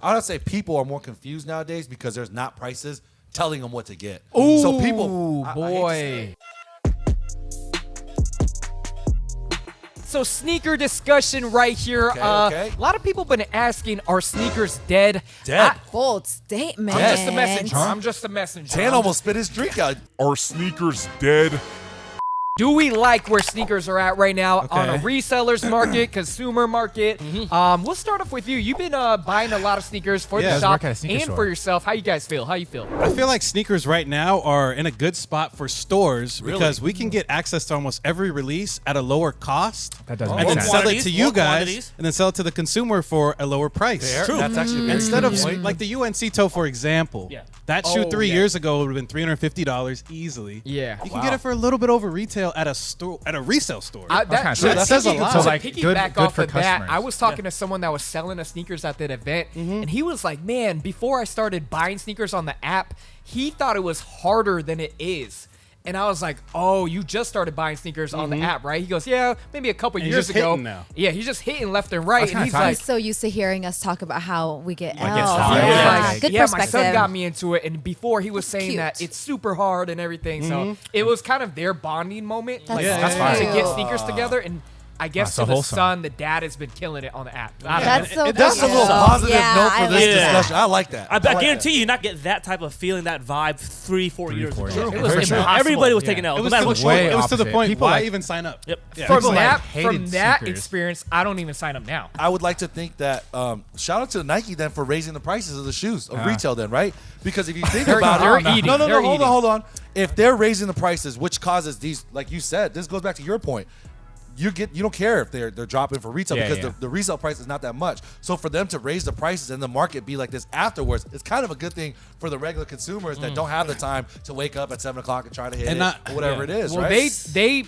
I would say people are more confused nowadays because there's not prices telling them what to get. Ooh, so people, boy. So sneaker discussion right here. Okay. A lot of people been asking, are sneakers dead? Bold statement. I'm just a messenger. I'm just a messenger. Tan almost spit his drink out. Are sneakers dead? Do we like where sneakers are at right now on a resellers market, consumer market? We'll start off with you. You've been buying a lot of sneakers for the shop and for yourself. How you guys feel? How you feel? I feel like sneakers right now are in a good spot for stores because we can get access to almost every release at a lower cost. That doesn't and make then sense. sell it to you guys and then sell it to the consumer for a lower price. True. That's actually Instead of like the UNC toe, for example. That shoe 3 years ago would have been $350 easily. Yeah. You can get it for a little bit over retail at a store, at a resale store. That says a lot. So like, piggyback good off for of that, customers. I was talking to someone that was selling the sneakers at that event, and he was like, man, before I started buying sneakers on the app, he thought it was harder than it is. And I was like, oh, you just started buying sneakers on the app, right? He goes, yeah, maybe a couple years ago. Now. Yeah, he's just hitting left and right. And he's He's like, so used to hearing us talk about how we get L's. Good yeah, my perspective. son got me into it. And before he was saying that it's super hard and everything. So it was kind of their bonding moment. That's To cute. get sneakers together. And I guess so to the wholesome. son, the dad has been killing it on the app. That's so That's a cute. little positive Yeah, note for I this like that. discussion. I like that. I guarantee you not get that type of feeling, that vibe 3-4 years ago. It was impossible. Everybody was taking L's. It was, No matter to what the you point, were. it was to the opposite. point, People why like- even sign up? Yep. Yeah. From People that, hated from that sneakers. experience, I don't even sign up now. I would like to think that shout out to Nike then for raising the prices of the shoes of retail then, right? Because if you think about they're it, eating. no, They're hold on. If they're raising the prices, which causes these, like you said, this goes back to your point. You don't care if they're dropping for retail because the resale price is not that much. So for them to raise the prices and the market be like this afterwards, it's kind of a good thing for the regular consumers that don't have the time to wake up at 7 o'clock and try to hit or whatever it is. Well, right? they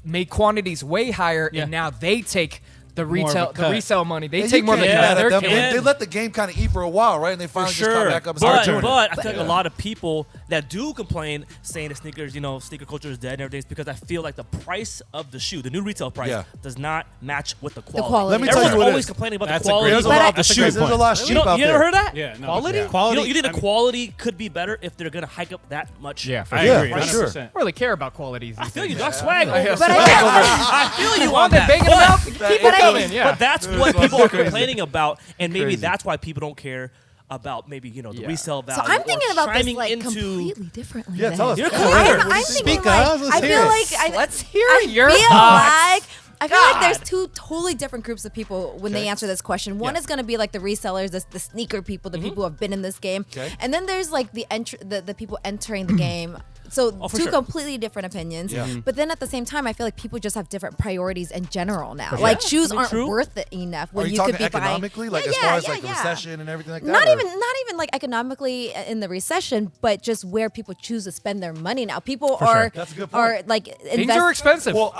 made quantities way higher, and now they take the resale money. They take more of the cut. They're killing it. They let the game kind of eat for a while, right? And they finally just come back up and but, start doing but it. I feel like a lot of people that do complain saying that sneakers, sneaker culture is dead and everything is because I feel like the price of the shoe, the new retail price, does not match with the quality. Let me tell you Everyone's what always complaining about the quality There's a lot of sheep out You there. never heard that? Yeah, no, quality? yeah. Quality? You think the quality could be better if they're going to hike up that much? Yeah, for I sure. agree. for sure. 100%. I don't really care about qualities. I feel you, dog. Swag. But I feel you on they're that. banging them out. Keep it coming. But that's what people are complaining about, and maybe that's why people don't care about maybe the resale value. So I'm thinking about this like into completely differently. Yeah, tell us. You're I'm thinking Speak like, up. Let's I hear feel it. like Let's hear I your feel thoughts. I feel like there's two totally different groups of people when they answer this question. One is going to be like the resellers, the sneaker people, the people who have been in this game. And then there's like the people entering the game. So two completely different opinions. But then at the same time, I feel like people just have different priorities in general now. Like shoes aren't worth it enough when Are you you talking could be economically, buying. like as far as like the recession and everything like that? Not even like economically in the recession, but just where people choose to spend their money now. People are That's a good point. are like Things are expensive. Well,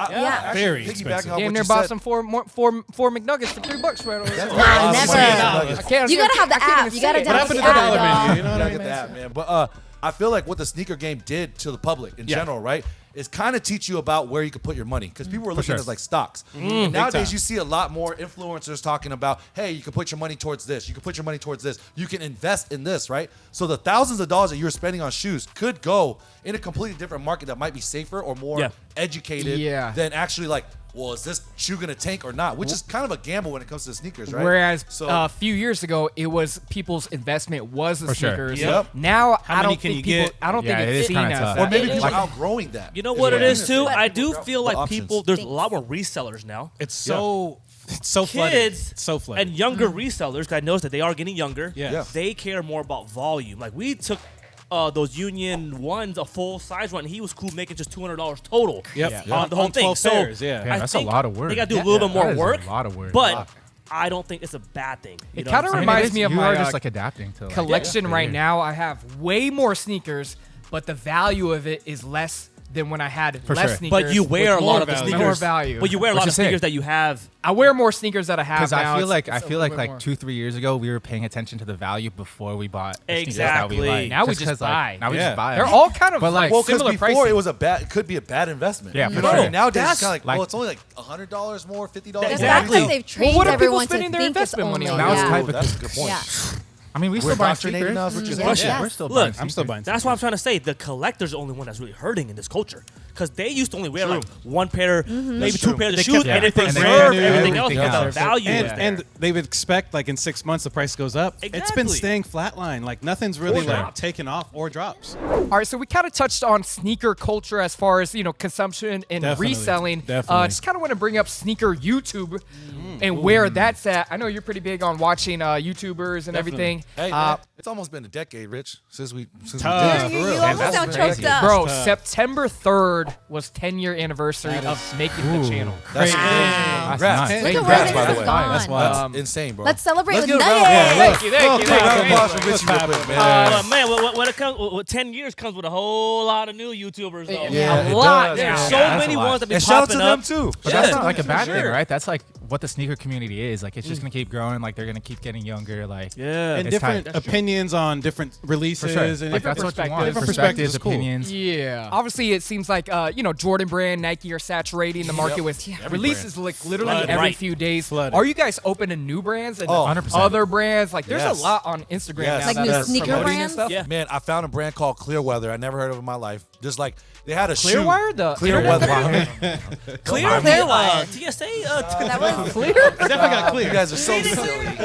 Very piggybacking expensive. on Damn what near you bought said. some four McNuggets for $3 right over there. Nah, never. I can't. You gotta have the I can't app. even You gotta say it. What download happened the to the dollar app, menu? You know what I Get mean? that, man. But I feel like what the sneaker game did to the public in general, right, is kind of teach you about where you could put your money because people were looking at it as like stocks. And nowadays, you see a lot more influencers talking about, hey, you can put your money towards this. You can put your money towards this. You can invest in this, right? So the thousands of dollars that you're spending on shoes could go in a completely different market that might be safer or more educated than actually like, well, is this shoe going to tank or not? Which is kind of a gamble when it comes to sneakers, right? Whereas a few years ago, it was people's investment was the sneakers. Yep. Now, How I many don't can think you people. get? I don't think Yeah, it it's is seen kinda as tough. that. or maybe It people is. are outgrowing that. You know what it is too? But I do feel like options. people. There's a lot more resellers now. It's so flooded. Kids It's so flooded. and younger resellers. 'Cause I noticed that they are getting younger. Yeah. They care more about volume. Like we took those Union ones, a full size one. He was cool making just $200 total. Yep. On the whole On thing. 12 So pairs, yeah. Yeah, I that's a think lot of work. They got to do a little bit more That is work. a lot of work. But I don't think it's a bad thing. You It know kind what of I'm saying? reminds me of you my are just like adapting to like, collection for right you. now. I have way more sneakers, but the value of it is less than when I had For less sure. sneakers. But you wear a with lot more of the value. sneakers. More value. But you wear a lot Which of is sick. sneakers that you have. I wear more sneakers that I have Because now. I feel like It's a little bit more. 2-3 years ago we were paying attention to the value before we bought the sneakers that we Exactly. like. Now we just 'cause, like, buy. now we Yeah. just buy. They're them. all kind of But, like, Well, because similar before pricing. it was it could be a bad investment. Yeah, for You know? sure. Nowadays That's- it's kind of like, like- well, it's only like $100 more, $50 That's more. Exactly. because they've trained what are people everyone to spending their think it's investment money only. on? Now it's Yeah. tight Ooh, that's a good point. Yeah. I mean, we We're still buy indoctrinating sneakers. us, what you're Yeah. saying. Yeah. We're still Look, buying I'm still sneakers. buying. That's what I'm trying to say. The collector's the only one that's really hurting in this culture. Because they used to only wear like one pair, maybe That's two true. pairs of They shoes, kept and they everything preserved brand new, everything else everything because the else. value And, was there. and they would expect like in 6 months the price goes up. It's been Exactly. staying flatline. Like nothing's really Or like drops. taken off or drops. All right, so we kind of touched on sneaker culture as far as consumption and Definitely, reselling. definitely. Just kind of want to bring up sneaker YouTube and where that's at. I know you're pretty big on watching YouTubers and everything. Hey, man, it's almost been a decade, Rich, since we did Tough. this. You, For real. you almost that's sound crazy. choked up. Bro, September 3rd was 10-year anniversary of making the channel. That's Wow. That's Congrats. nice. Look Hey, at where congrats, this by the has way. gone. That's wild. That's insane, bro. Let's celebrate Let's with give a round Nugget. of applause. Thank you, Quick round of applause for Richie real quick, man. Man, when it comes, with 10 years comes with a whole lot of new YouTubers, though. Yeah, a it lot. does, There's man. so that's many a lot. ones that be And shout out to popping them up. too. But Yeah, that's not like a for bad sure. thing, right? That's like what the sneaker community is. Like, it's just gonna keep growing. Like, they're gonna keep getting younger. Like, Yeah. And It's different tight. opinions on different releases. for sure. And Like, that's what you want. Different perspectives is cool. opinions. Yeah. Obviously, it seems like Jordan Brand, Nike are saturating the market with releases like literally Flooded. every Right. few days. Flooded. Are you guys open to new brands and 100%. other brands? Like, there's Yes. a lot on Instagram Yes. now Like that new are sneaker promoting and brands? stuff. Yeah. Man, I found a brand called Clearweather. I never heard of it in my life. Just like they had a Clearwire? shoe. The Clearweather. Clear? Clearwire. TSA? That was Clear? Definitely got clear. You guys are so silly.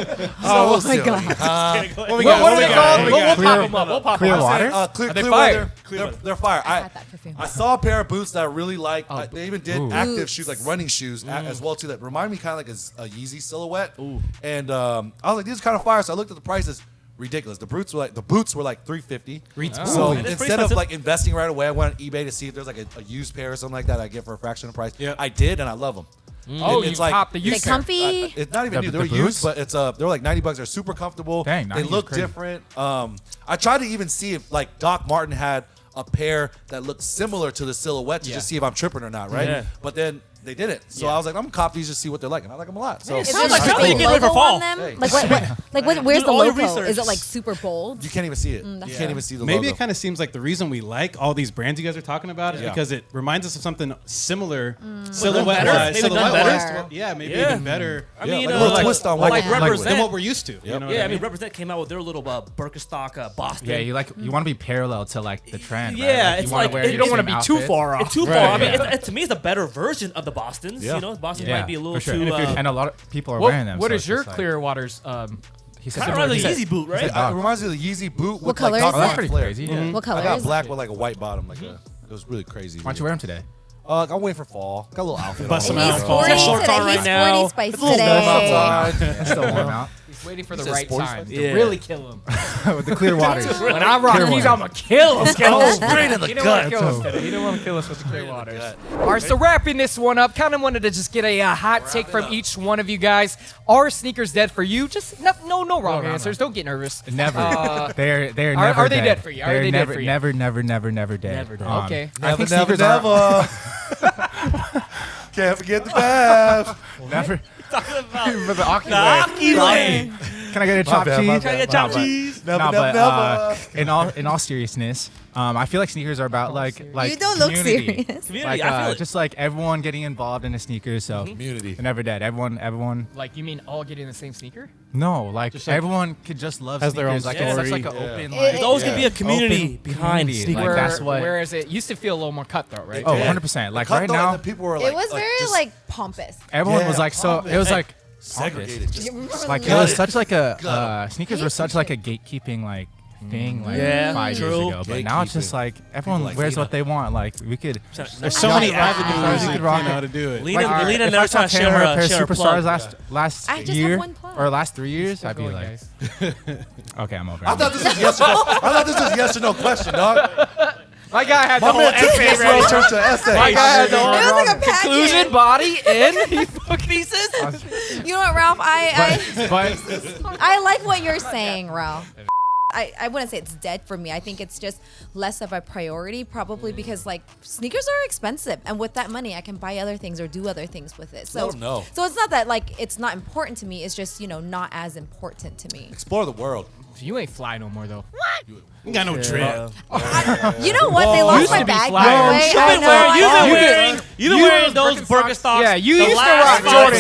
Oh So my silly. God. What we What got? are they called? We'll pop Clear- them up. We'll pop Clear them up. water? they Clearweather. fire? They're fire. I had that perfume. I saw a pair of boots that I really liked. They even did Ooh. active Boots. shoes, like running shoes, as well too. That remind me kind of like a Yeezy silhouette. And I was like, these are kind of fire. So I looked at the prices. Ridiculous. The boots were like $350. So That's pretty instead of expensive. like investing right away, I went on eBay to see if there's like a used pair or something like that I get for a fraction of the price. Yeah. I did, and I love them. Oh, It's you like- popped the Are they use pair. comfy? It's not even The- new. the They're boots? used, but they're like $90. They're super comfortable. Dang, they 90 is look crazy. different. I tried to even see if like Doc Martin had a pair that looked similar to the silhouette to just see if I'm tripping or not, right? Yeah. But then they didn't. So I was like, I'm gonna cop these just see what they're like, and I like them a lot. So It Is sounds there like a something you big get ready for logo fall. on them? Hey. Where's Do the all your logo? research. Is it like super bold? you can't even see it. that's You Yeah. can't even see the Maybe logo. it kind of seems like the reason we like all these brands you guys are talking about is Yeah. because it reminds us of something similar, better? silhouette-wise. Maybe done better. Yeah, maybe Yeah. even better. I Yeah, mean, like a little twist on what like you like Represent. than what we're used to. You know what Yeah, I I mean, mean? Represent came out with their little Birkenstock Boston. Yeah, you want to be parallel to like the trend. Yeah, right? Like, it's you wanna like- wear you the don't You don't same want to be too outfit. far off. It's too far. Right, I mean, yeah. to me, it's a better version of the Bostons. Yeah. You know, Boston Yeah, might be a little for sure. too. And a lot of people are wearing them. What so is it's your just like- Clearwater's? He said kind of similar- like he the said- Yeezy boot, right? said- It reminds me of the Yeezy boot with color like is Doc it? Oh, that's Martin pretty flare. crazy. What color I got is black it? with like a white bottom, like a. It was really crazy. Why don't you wear them today? I'm waiting for fall. Got a little outfit. Bust on. them He's out. sporty Got shorts today. on right He's now. sporty spice It's a little warm today. outside. It's still warm out. He's waiting for He the said right sports time spice? to Yeah. really kill him. With the clear waters. When I rock these, I'm going to kill him. Straight in the He didn't want to gut. kill us today. He didn't want to kill us with the clear waters. All right, so wrapping this one up, kind of wanted to just get a hot take from each one of you guys. Are sneakers dead for you? Just no wrong answers. Don't get nervous. Never. They're are never they dead. dead for you? Are They're they dead never, for you? Never dead. Never dead. Okay. I think Never, sneakers are never. Can't forget the bath. never. Talking about For the Aki the way. Aki way. Can I get a chopped bad, my cheese? bad. Can I get chopped cheese? Never, No, never, but never. in all seriousness, I feel like sneakers are about like You don't look community. serious. Community, Like I feel it. just like everyone getting involved in the sneakers. So Community. they're never dead. Everyone. Like, you mean all getting the same sneaker? No, like, Just like- everyone could just love has their own sneakers. Like it's such story. like an Yeah. open. It- Like, There's always gonna be a open community behind community. sneakers. Like that's what. Whereas it used to feel a little more cutthroat, right? Oh, Yeah. 100%. Like Cut right though, now, and the people were like, It was very just like pompous. everyone was Yeah, like so. It was like segregated. Just, You remember like it the- was such like a Got sneakers were such like a gatekeeping like thing like Yeah, 5 years true. ago. But now it's just like everyone like wears Lena. what they want. Like we could. There's so many Yeah. avenues You you could rock know it. how to do it. Lena, Like, Lena if never I saw tried to Taylor share wear a pair her of plug. superstars last I just year have one plug. or last 3 years, I'd be Going, like, guys. okay, I'm over. I thought this was yes or no. I thought this was yes or no question, dog. My guy had the My whole man took essay this ready. one turned to essay. My guy had the It whole was like a conclusion, pageant. body, and he fucking Pieces? You know what, Ralph? but I like what you're saying, Ralph. I wouldn't say it's dead for me. I think it's just less of a priority, probably because like sneakers are expensive, and with that money, I can buy other things or do other things with it. So, so it's not that like it's not important to me. It's just not as important to me. Explore the world. You ain't fly no more though. You got no drip. You know what? They lost my bag. By the way, You've been wearing those Birkenstocks. Yeah, you used to rock Jordan.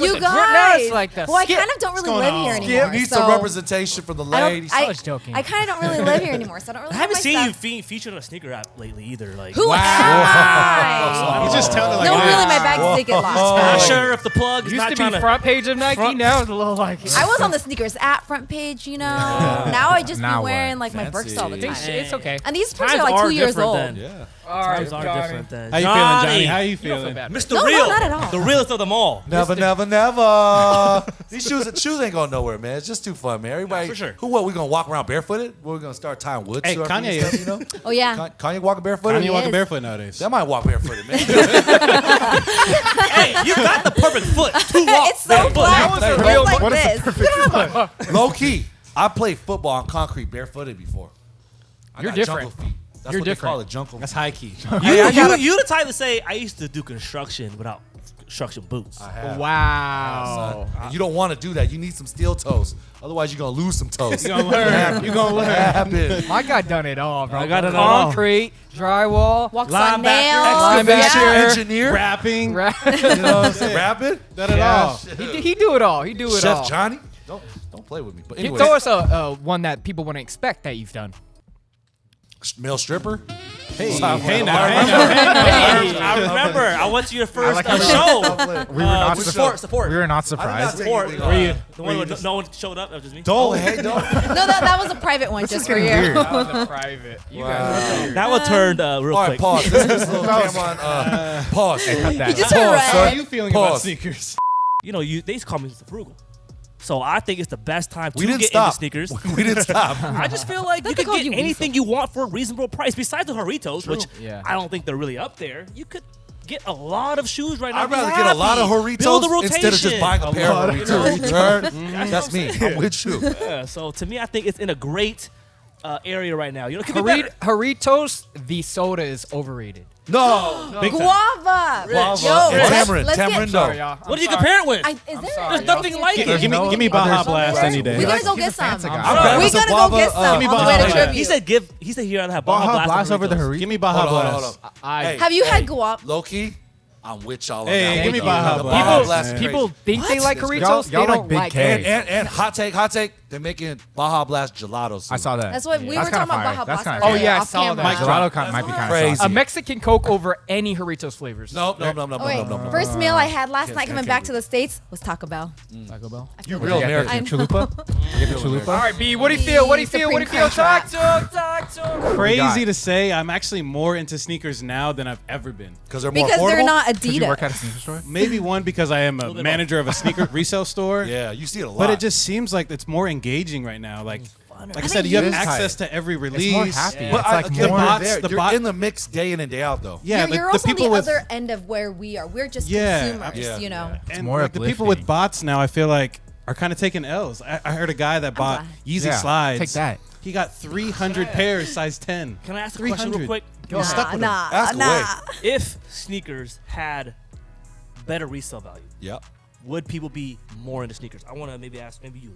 You guys. Well, I kind of don't really live here anymore. You need some representation from the ladies. I was joking. I kind of don't really live here anymore, so I don't really. I haven't have seen my you stuff. featured on a sneaker app lately either. Like, Who am I? You just tell it like No, it really, is. my bags did get not lost. sure if the plug is Used not to trying be front page of Nike. Now it's a little like. I was on the sneakers app front page, Now I just Now be what? wearing like my Birks all the time. It's okay. And these pairs Times are like are 2 years different old. then. Yeah. All right, Times are different then. How you feeling, Johnny? How you feeling? Mr. No, Real. not at all. The realest of them all. Never, never, never. These shoes ain't going nowhere, man. It's just too fun, man. Everybody, for sure. We gonna walk around barefooted? We're gonna start tying wood Hey, to our feet Kanye and stuff, Oh yeah. Kanye walking barefooted? Kanye walking is. barefoot nowadays. That might walk barefooted, man. Hey, you got the perfect foot to walk. It's so flat. That was a It's real- like what is this. Low key, I played football on concrete barefooted before. I You're got different. jungle feet. That's You're what different. they call it, jungle. That's high key. You the type to say I used to do construction without construction boots. I have. Wow. You don't want to do that. You need some steel toes. Otherwise, you're gonna lose some toes. You gonna learn. You gonna learn. Happen. My guy done it all, bro. I got it all. Concrete, drywall, Walks on Linebacker, nails. linebacker, Engineer. Rapping. You know what I'm saying? Rapping. Done it all. He do it all. He do it Chef all. Johnny. Don't play with me. But Can you anyway, throw us a one that people wouldn't expect that you've done? male stripper. Hey, Stop hey playing. now. I remember. I went to your first show. We were not support. We were not I did not surprised. take Support. anything off. The one where no one showed up. That was just me. Don't. Hey, don't. No, that was a private one just for you. Private. You guys. That one turned real All right, quick. pause. This is a little camera on. Pause. You just Pause, heard How are red. you feeling about Pause. sneakers? You know, they used to call me Mr. Frugal. So I think it's the best time to We didn't get stop. into sneakers. We didn't stop. I just feel like you they could called get you anything you want for a reasonable price. Besides the Horitos, which Yeah. I don't think they're really up there, you could get a lot of shoes right now. I'd rather get a lot of Build a Horitos rotation. instead of just buying a pair of Horitos. You heard? That's me. I'm with you. Yeah, so to me, I think it's in a great area right now. You know, it could be better. Horitos, the soda is overrated. No. Big time. Guava. Guava Yo, and let's tamarind. get- Tamarindo. y'all. What do you compare it with? Is there? sorry, There's nothing like it. Give me Baja Blast any day. We're gonna He's go a get some. fancy guy. I'd rather We're some gonna go guava, get some me on the Baja way to Blast. tribute. He said here I'd have Baja Blast over the Horitos. Horitos. Give me Baja Hold Blast. on. I- Hey, Have you had guava? low key? I'm with y'all on Hey, that. give me one. Baja The Blast. Baja Blast is People crazy. think they like It's Horitos. Y'all They like don't Big like K. it. And hot take. They're making Baja Blast gelatos. I saw that. That's what we That's were kinda talking about fire. Baja That's Blast. kinda Oh, yeah, I off saw camera. that. Gelato might be kind of Crazy. saucy. A Mexican Coke over any Horitos flavors. No. Oh, wait. First meal I had last night coming back to the States was Taco Bell. Taco Bell. You Did real you get American. the chalupa? Did you get the chalupa? All right, B. What do you feel? What do you feel? What do you feel? Supreme Talk Crunch to. Crazy to say, I'm actually more into sneakers now than I've ever been. Because they're more Because they're affordable? not Did you work at a Adidas. sneaker store? Maybe one because I am a bit manager of a sneaker resale store. Yeah, you see it a lot. But it just seems like it's more engaging right now. Like I said, think you have it is access tight. to every It's release. more happy. But It's like again, more. the bots- there. the You're bot- in the mix day in and day out, though. Yeah, You're the also people the with other end of where we are. We're just Yeah, consumers, yeah, you know. and more like the people with uplifting. bots now, I feel like are kind of taking L's. I heard a guy that bought Yeezy Yeah, slides. take that. He got 300 pairs, size 10. Can I ask a question real quick? He's stuck with them. Ask away. If sneakers had better resale value, Yep. would people be more into sneakers? I want to maybe ask you. Leah.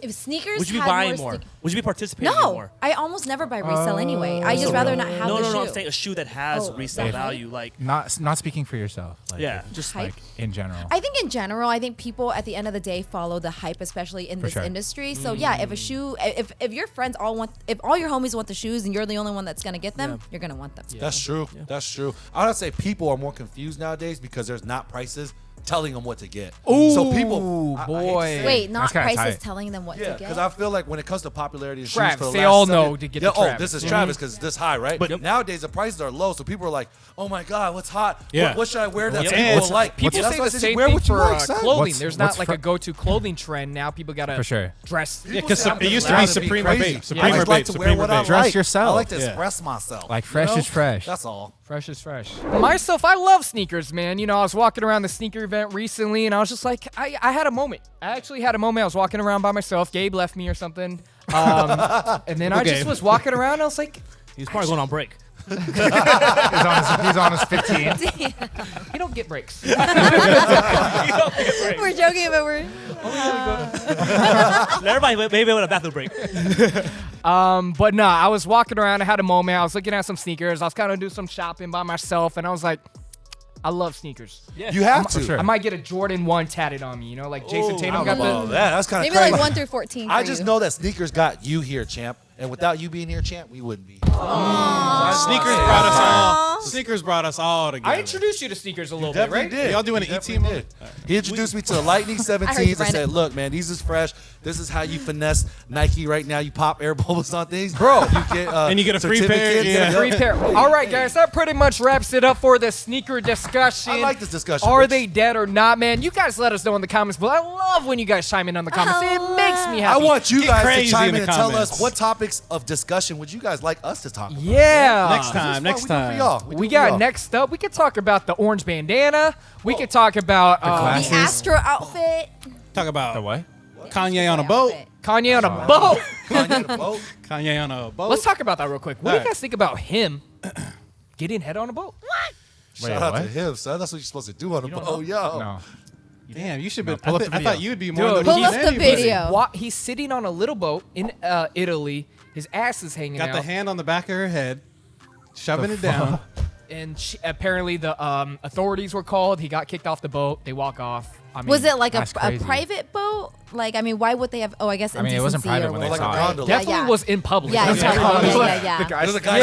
If sneakers Would you be had buying more? more? Would you be participating in No, more? I almost never buy resale anyway. I just rather not have No, the no, shoe. I'm saying a shoe that has Oh, resale definitely. value. Like, Not speaking for yourself. Like, Yeah. just Hype? like in general. I think in general, I think people at the end of the day follow the hype, especially in this sure. industry. So yeah, if a shoe, if your friends all want, if all your homies want the shoes and you're the only one that's gonna get them, you're gonna want them. That's true. That's true. I would say people are more confused nowadays because there's not prices telling them what to get. So people, I hate to boy. say it. Wait, not That's kinda prices tight. telling them what Yeah, to get. because I feel like when it comes to popularity of shoes Travis, for the they last all 7 know to get the yeah, oh, Travis. this is Travis because it's this high, right? But nowadays the prices are low, so people are like, "Oh my God, what's hot? Yeah. What should I wear that What's people in? will like?" People That's say why I the just same wear thing what you for like, son. clothing. What's- There's what's not like fr- a go-to clothing trend now. People gotta For sure. dress. Yeah, because People it used say to I'm be to Supreme or crazy. Babe. I Supreme or just like Babe. to wear Supreme or what I Babe. Dress like. yourself. I like to Yeah. express myself. Like you fresh know? is fresh. That's all. Fresh is fresh. Myself, I love sneakers, man. You know, I was walking around the sneaker event recently, and I was just like, I had a moment. I actually had a moment. I was walking around by myself. Gabe left me or something. And then I just was walking around. And I was like, He's probably going on break. He's on his 15. you don't get breaks. We're joking, but we're. Everybody maybe with a bathroom break. But nah, I was walking around. I had a moment. I was looking at some sneakers. I was kind of doing some shopping by myself, and I was like, I love sneakers. Yeah. You have to. Sure. I might get a Jordan 1 tatted on me, you know, like Jason Tatum got Oh, the. that's kind of Maybe crazy. like 1 through 14. For I just you. know that sneakers got you here, champ. And without you being here, champ, we wouldn't be. Sneakers brought us all. Sneakers brought us all together. I introduced you to sneakers a little bit, Definitely right? did. Y'all doing an He ET definitely mode? did. He introduced me to the Lightning I heard 17s you, and said, Brandon. look, man, these is fresh. This is how you finesse Nike right now. You pop air bubbles on things. Bro. You get, And you get a free pair, certificates. yeah. Free pair. All right, guys, that pretty much wraps it up for the sneaker discussion. I like this discussion. Are Rich. they dead or not, man? You guys let us know in the comments, but I love when you guys chime in on the comments. It makes me I happy. want you Get guys to crazy chime in in the and tell comments. us what topics of discussion would you guys like us to talk about. Yeah. Next time. This is what we do for y'all. We do for got y'all. next up. We could talk about the orange bandana. We could talk about The Astro outfit. Talk about The what? Kanye on a boat. Kanye on a boat. Kanye on the boat. Kanye on a boat. Let's talk about that real quick. What do you Alright. guys think about him getting head on a boat? Wait, Shout out to what? him, son. That's what you're supposed to do on the boat. Oh, yo. No. Damn, you should be. No, pull up the I thought video. you would be more Dude, than Pull up the anybody. video. He's sitting on a little boat in Italy. His ass is hanging Got out. the hand on the back of her head, shoving it down. And apparently the authorities were called. He got kicked off the boat. They walk off. I mean, Was it like a that's crazy. private boat? Like, I mean, why would they have? Oh, I guess. I mean, it wasn't indecency private or when they whatever, saw it. right? Gondola. definitely yeah. was in public. Yeah, That's in what public. it was. Yeah, yeah. The guys, There's a guy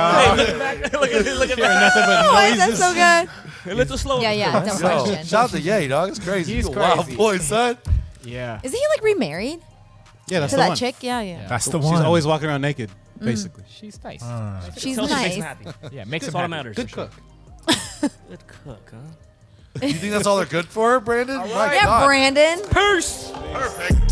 Look at that. Nothing but Why is noises. that so good? A little slow. Yeah, yeah. Dumb Yo, question. shout out to Ye, dog. It's crazy. He's You a wild crazy. boy, son. Yeah. Isn't he like remarried Yeah, that's to the that one. chick? Yeah, yeah. That's the She's one. always walking around naked, basically. She's nice. She's Tell she makes him nice. happy. Yeah, makes That's him all that happy. matters. Good for sure. cook. Good cook, huh? You think that's all they're good for, Brandon? My Yeah, God. Brandon. Peace. Perfect.